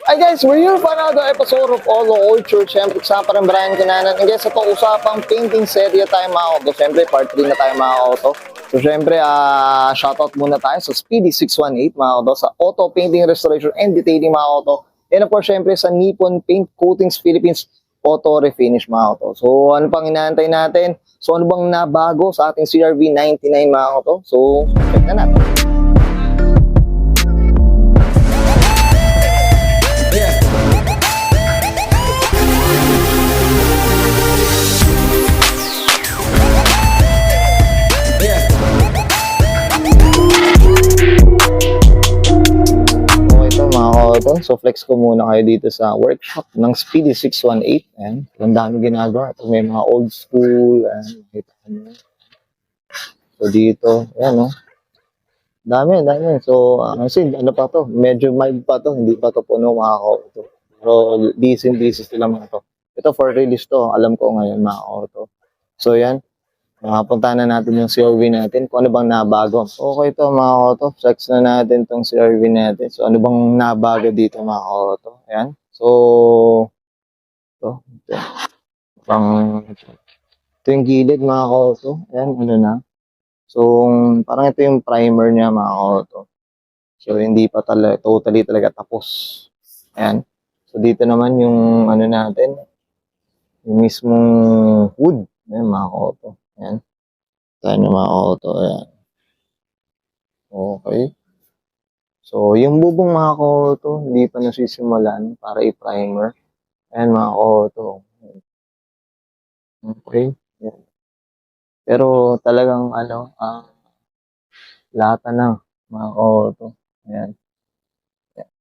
Hi guys, we're here for another episode of Olo Culture. Siyempre, kasama pa rin Brian Kinanan. And guys, ito usapang painting serye tayo mga auto. Siyempre, part 3 na tayo mga auto. So siyempre, shoutout muna tayo sa Speedy 618 mga auto, sa Auto Painting Restoration and Detailing mga auto. And of course, siyempre sa Nippon Paint Coatings Philippines Auto Refinish mga auto. So ano pang inaantay natin? So ano bang nabago sa ating CRV 99 mga auto? So check na natin. So flex ko muna kayo dito sa workshop ng Speedy 618. And ang dami ginagawa. Ito may mga old school. So dito, ayan o. Dami. So, kasi ano pa to? Medyo mild pa to. Hindi pa to puno mga auto. Pero decent pieces nila mga to. Ito for release to. Alam ko ngayon mga auto. So yan. Punta na natin yung CRV natin kung ano bang nabago. Okay to mga auto, checks na natin tong CRV natin. So ano bang nabago dito mga auto. Ayan. So ito yung gilid mga auto. Ayan, ano na. So parang ito yung primer niya mga auto. So hindi pa totally talaga tapos. Ayan. So dito naman yung ano natin, yung mismong wood. Ayan mga auto. Ayan. Tayo na mga auto. Ayan. Okay. So, yung bubong mga auto, hindi pa nasisimulan para i-primer. Ayan mga auto. Okay. Ayan. Pero talagang ano, lahat na mga auto. Ayan. Ayan.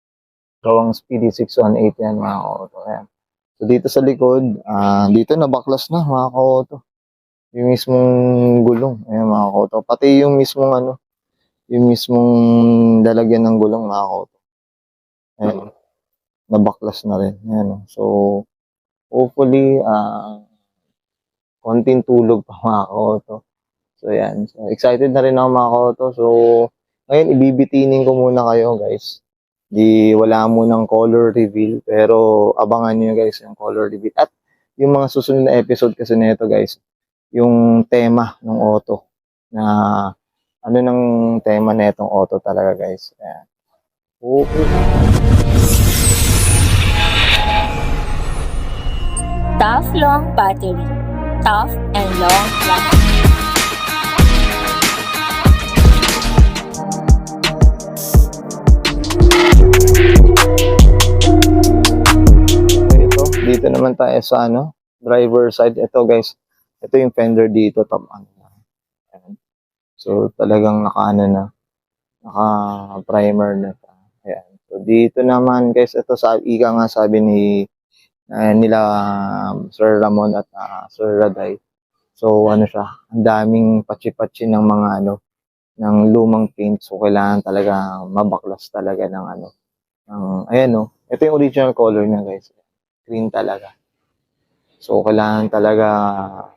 So, ang Speedy 618 yan mga auto. Ayan. So, dito sa likod, dito nabaklas na mga auto. Yung mismong gulong, ayan mga auto. Pati yung mismong ano, yung mismong lalagyan ng gulong mga auto. Ayan, nabaklas na rin. Ayan. So, hopefully, konting tulog pa mga auto. So, ayan. So, excited na rin ako mga auto. So, ngayon, ibibitinin ko muna kayo guys. Wala munang color reveal, pero abangan nyo guys yung color reveal. At yung mga susunod na episode kasi nito guys, yung tema ng auto na ano ng tema na itong auto talaga guys. Ayan. Okay. Tough long battery. Tough and long lasting. Ito, dito naman tayo sa ano, driver side. Ito guys. Ito yung fender dito, top ano na. So talagang naka-primer na. Ayan. So dito naman guys, ito ika nga sabi nila Sir Ramon at Sir Raday. So ano siya, ang daming patsi-patsi ng mga ano, ng lumang paint. So kailangan talaga mabaklas talaga ng ano. Ayan no, ito yung original color niya guys. Green talaga. So, kailangan talaga,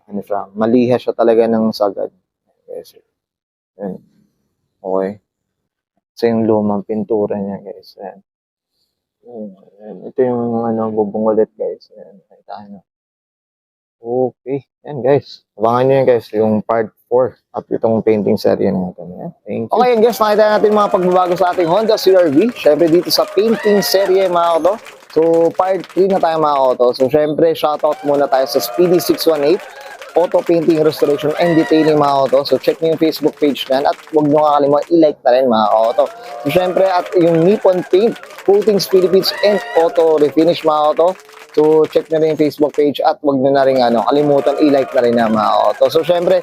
ano siya, maliha siya talaga ng sagad. Guys. Yan. Okay. So, yung lumang pintura niya, guys. Yan. Yan. Ito yung, bubong ulit, guys. Yan. Nakita nyo. Okay. Yan, guys. Abangan nyo yan, guys. Yung part 4 at itong painting serye natin. Yan. Thank you. Okay, guys. Nakita natin mga pagbabago sa ating Honda CR-V. Siyempre, dito sa painting serye, mga auto. So, part 3 na tayo mga auto. So, syempre, shoutout muna tayo sa Speedy 618, Auto Painting Restoration and Detailing mga auto. So, check nyo yung Facebook page nan at huwag nyo kakalimutan i-like na rin mga auto. So, syempre, at yung Nippon Paint Coatings Philippines and Auto Refinish mga auto. So, check nyo rin yung Facebook page at huwag nyo na rin kalimutan i-like na rin na mga auto. So, syempre,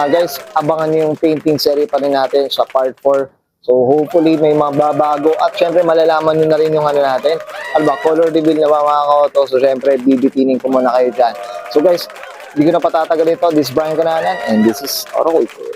guys, abangan nyo yung painting series pa rin natin sa part 4. So, hopefully, may mga babago. At, syempre, malalaman nyo na rin yung natin. Color reveal na ba mga auto. So, syempre, bibitinin ko muna kayo dyan. So, guys, hindi ko na patatagal ito. This is Brian Kananan and this is Auto Culture.